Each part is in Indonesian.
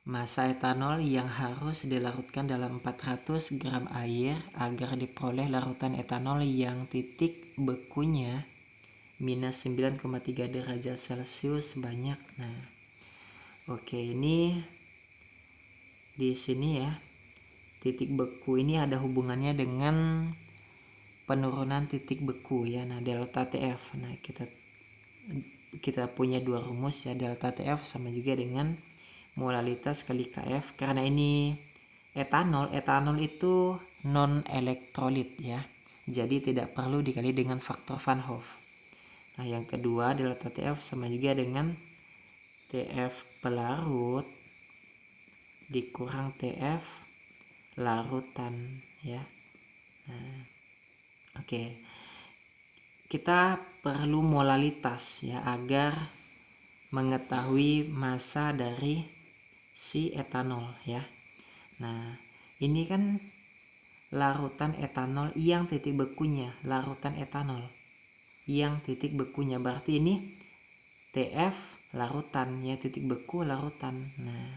Massa etanol yang harus dilarutkan dalam 400 gram air agar diperoleh larutan etanol yang titik bekunya minus 9,3 derajat Celcius sebanyak. Nah, oke, ini di sini ya. Titik beku ini ada hubungannya dengan penurunan titik beku ya. Nah, delta TF. Nah, kita punya dua rumus ya, delta TF sama juga dengan molalitas kali KF. Karena ini etanol itu non elektrolit ya. Jadi tidak perlu dikali dengan faktor Van Hoff. Nah, yang kedua delta TF sama juga dengan TF pelarut dikurang TF larutan ya. Nah, oke. Kita perlu molalitas ya agar mengetahui massa dari si etanol ya. Nah, ini kan larutan etanol yang titik bekunya, larutan etanol yang titik bekunya, berarti ini TF larutan ya, titik beku larutan. Nah,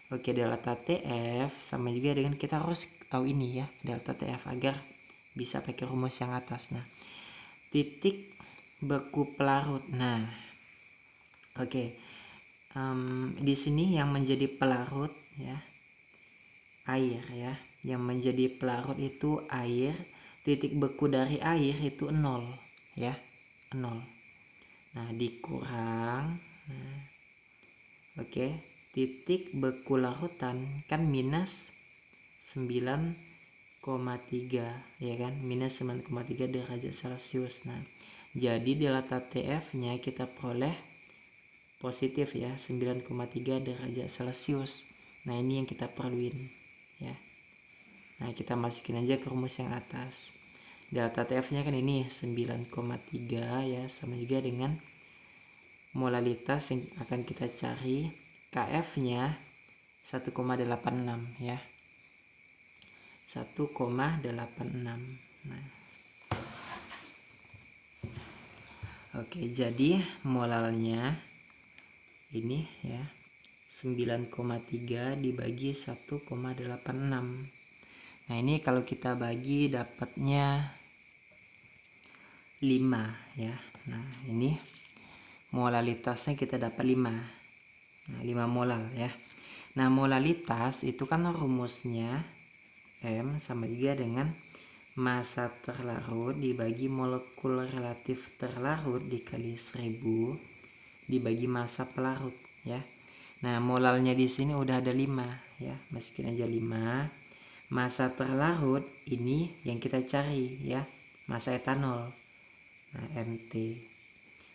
oke, delta TF sama juga dengan kita harus tahu ini ya, delta TF agar bisa pakai rumus yang atas. Nah, titik beku pelarut. Nah, oke, di sini yang menjadi pelarut ya, air ya. Yang menjadi pelarut itu air. Titik beku dari air itu 0 ya, 0. Nah, dikurang. Nah, oke, titik beku larutan kan minus 9,3 ya kan, minus 9,3 derajat Celcius. Nah, jadi delta TF nya kita peroleh positif ya, 9,3 derajat Celcius. Nah, ini yang kita perluin ya. Nah, kita masukin aja ke rumus yang atas. Delta TF nya kan ini 9,3 ya, sama juga dengan molalitas yang akan kita cari, KF nya 1,86 ya, 1,86. Nah, oke, jadi molalnya ini ya 9,3 dibagi 1,86. Nah, ini kalau kita bagi dapatnya 5 ya. Nah, ini molalitasnya kita dapat 5. Nah, 5 molal ya. Nah, molalitas itu kan rumusnya M sama juga dengan massa terlarut dibagi molekul relatif terlarut dikali 1000 dibagi massa pelarut ya. Nah, molalnya di sini udah ada 5 ya. Masukin aja 5. Massa terlarut ini yang kita cari ya, massa etanol. Nah, MT.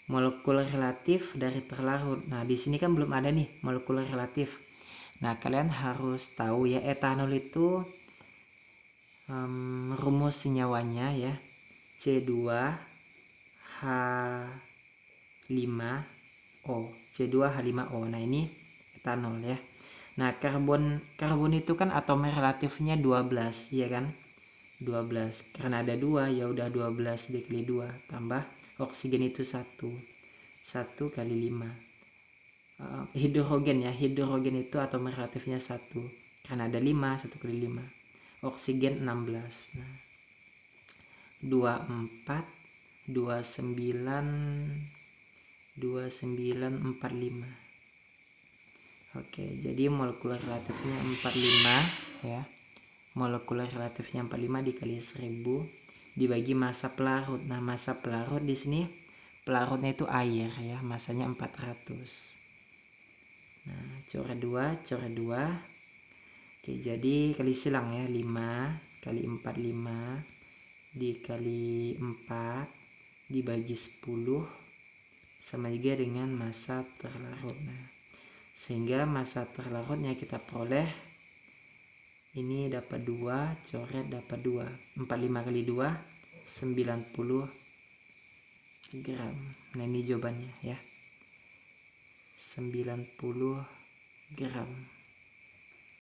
Molekul relatif dari terlarut. Nah, di sini kan belum ada nih molekul relatif. Nah, kalian harus tahu ya, etanol itu rumus senyawanya ya, C2H5O. C2H5O. Nah, ini etanol ya. Nah, karbon itu kan atom relatifnya 12 ya kan? 12. Karena ada 2 ya udah 12 dikali 2 tambah oksigen itu 1. 1 kali 5. Hidrogen ya, hidrogen itu atom relatifnya 1. Karena ada 5, 1 kali 5. Oksigen 16. Nah, 24 2945. Oke, jadi molekular relatifnya 45 ya. Molekular relatifnya 45 dikali 1000 dibagi massa pelarut. Nah, massa pelarut di sini pelarutnya itu air ya, massanya 400. Nah, coret 2, coret 2. Oke, jadi kali silang ya, 5 kali 4 5 dikali 4 dibagi 10 sama juga dengan massa terlarut. Nah, sehingga massa terlarutnya kita peroleh ini dapat 2, coret dapat 2. 45 kali 2 90 gram. Nah, ini jawabannya ya, 90 gram.